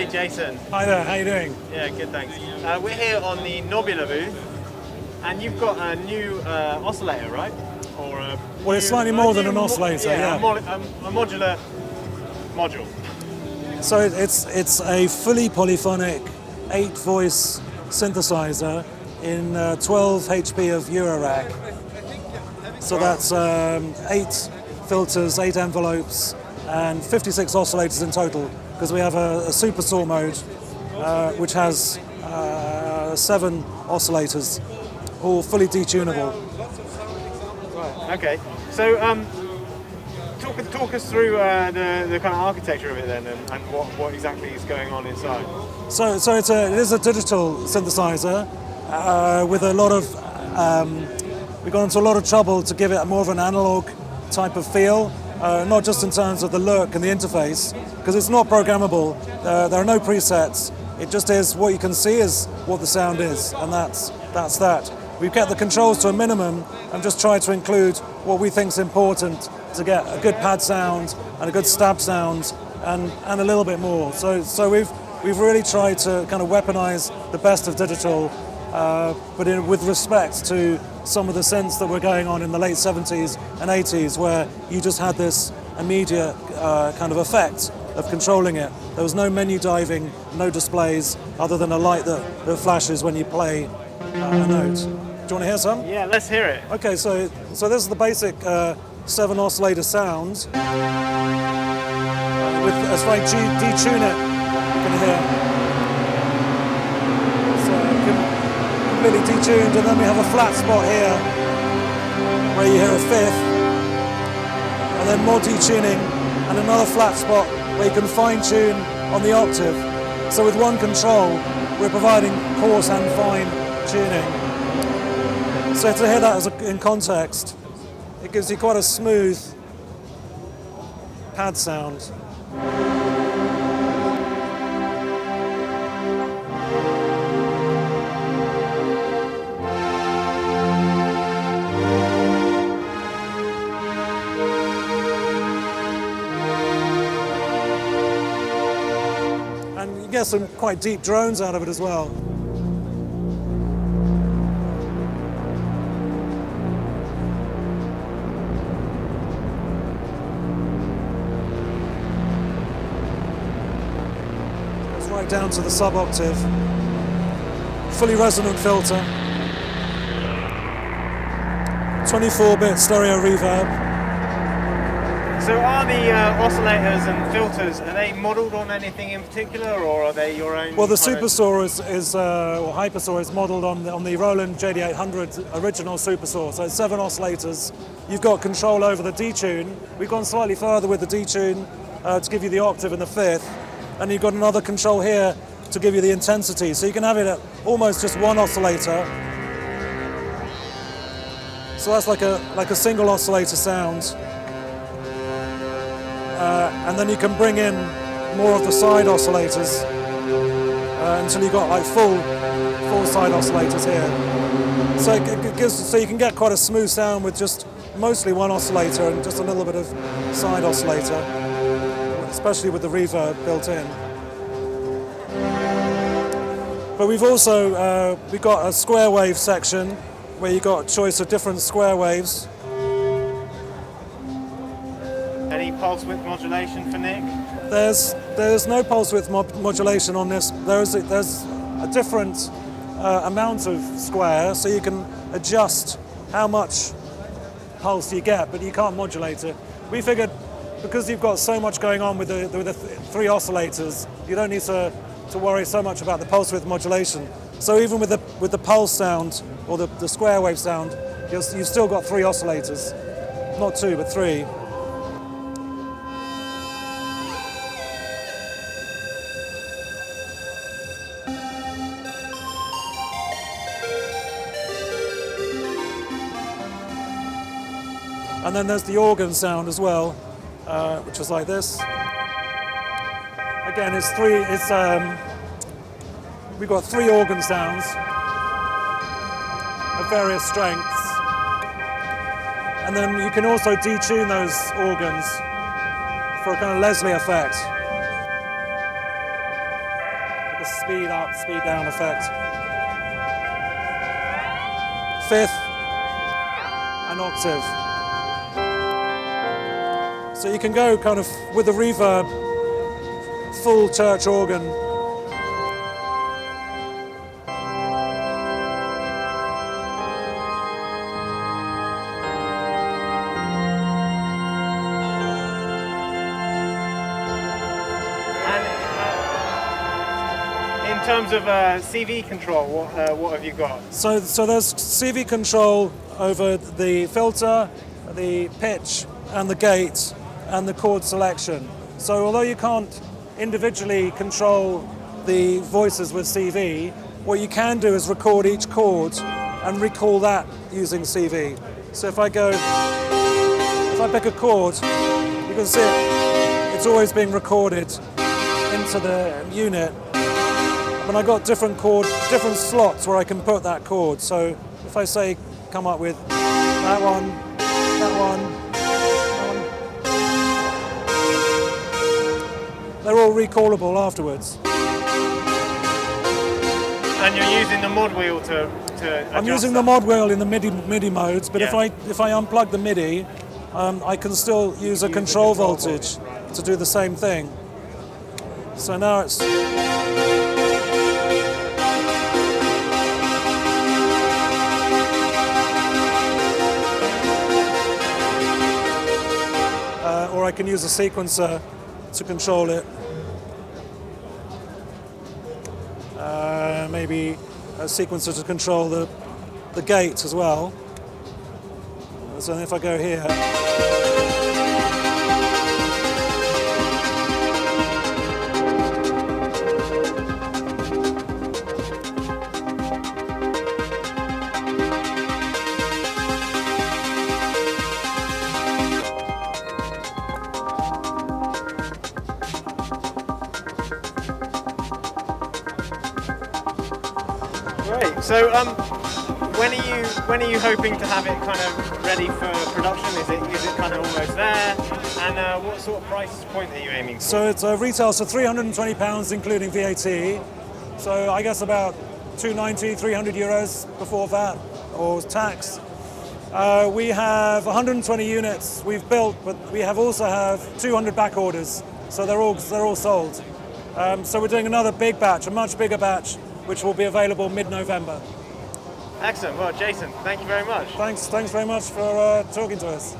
Hi, Jason. Hi there, how you doing? Yeah, good, thanks. We're here on the Knobula booth, and you've got a new oscillator, right? Or well, it's slightly more than an oscillator, yeah. A modular module. So it's a fully polyphonic 8-voice synthesizer in 12 HP of Eurorack. So that's 8 filters, 8 envelopes, and 56 oscillators in total, because we have a supersaw mode, which has 7 oscillators, all fully detunable. Right. Okay. So talk us through the kind of architecture of it then, and what exactly is going on inside. So it is a digital synthesizer with a lot of. We've gone into a lot of trouble to give it more of an analog type of feel, not just in terms of the look and the interface, because it's not programmable. There are no presets. It just is what you can see is what the sound is, and that's that. We've kept the controls to a minimum and just tried to include what we think is important to get a good pad sound and a good stab sound and a little bit more. So we've really tried to kind of weaponize the best of digital, but with respect to some of the synths that were going on in the late 70s and 80s, where you just had this immediate kind of effect of controlling it. There was no menu diving, no displays, other than a light that flashes when you play a note. Do you want to hear some? Yeah, let's hear it. Okay, so this is the basic 7 oscillator sound. As I detune it, you can hear. So completely detuned, and then we have a flat spot here where you hear a fifth, and then more detuning, and another flat spot where you can fine tune on the octave. So with one control, we're providing coarse and fine tuning. So to hear that in context, it gives you quite a smooth pad sound. And you get some quite deep drones out of it as well. Right down to the sub-octave, fully resonant filter, 24-bit stereo reverb. So are the oscillators and filters, are they modelled on anything in particular, or are they your own? Well, the supersaw or hypersaw is modelled on the Roland JD800 original supersaw. So it's 7 oscillators. You've got control over the detune. We've gone slightly further with the detune to give you the octave and the fifth. And you've got another control here to give you the intensity. So you can have it at almost just one oscillator. So that's like a single oscillator sound. And then you can bring in more of the side oscillators until you've got like full side oscillators here. So it gives, so you can get quite a smooth sound with just mostly one oscillator and just a little bit of side oscillator, especially with the reverb built in. But we've also we've got a square wave section where you've got a choice of different square waves. Any pulse width modulation for Nick? There's no pulse width modulation on this. There's a different amount of square, so you can adjust how much pulse you get, but you can't modulate it. We figured, because you've got so much going on with the 3 oscillators, you don't need to worry so much about the pulse width modulation. So even with the pulse sound or the square wave sound, you've still got 3 oscillators, not 2 but 3. And then there's the organ sound as well, which is like this. Again, we've got 3 organ sounds of various strengths. And then you can also detune those organs for a kind of Leslie effect. the speed up, speed down effect. Fifth, an octave. So you can go kind of with the reverb, full church organ. In terms of CV control, what have you got? So there's CV control over the filter, the pitch, and the gate, and the chord selection. So although you can't individually control the voices with CV, what you can do is record each chord and recall that using CV. So if I pick a chord, you can see it's always being recorded into the unit. And I've got different slots where I can put that chord. So if I say, come up with that one, that one, they're all recallable afterwards. And you're using the mod wheel to adjust I'm using the mod wheel in the MIDI modes, but if I unplug the MIDI, I can still use a control voltage to do the same thing. So now it's. Or I can use a sequencer to control it. Maybe a sequencer to control the gate as well. So if I go here. Great. So, when are you hoping to have it kind of ready for production? Is it kind of almost there? And what sort of price point are you aiming for? So it's retails for £320 including VAT. So I guess about 290, 300 euros before VAT or tax. We have 120 units we've built, but we also have 200 back orders. So they're all sold. So we're doing another big batch, a much bigger batch, which will be available mid-November. Excellent. Well, Jason, thank you very much. Thanks very much for talking to us.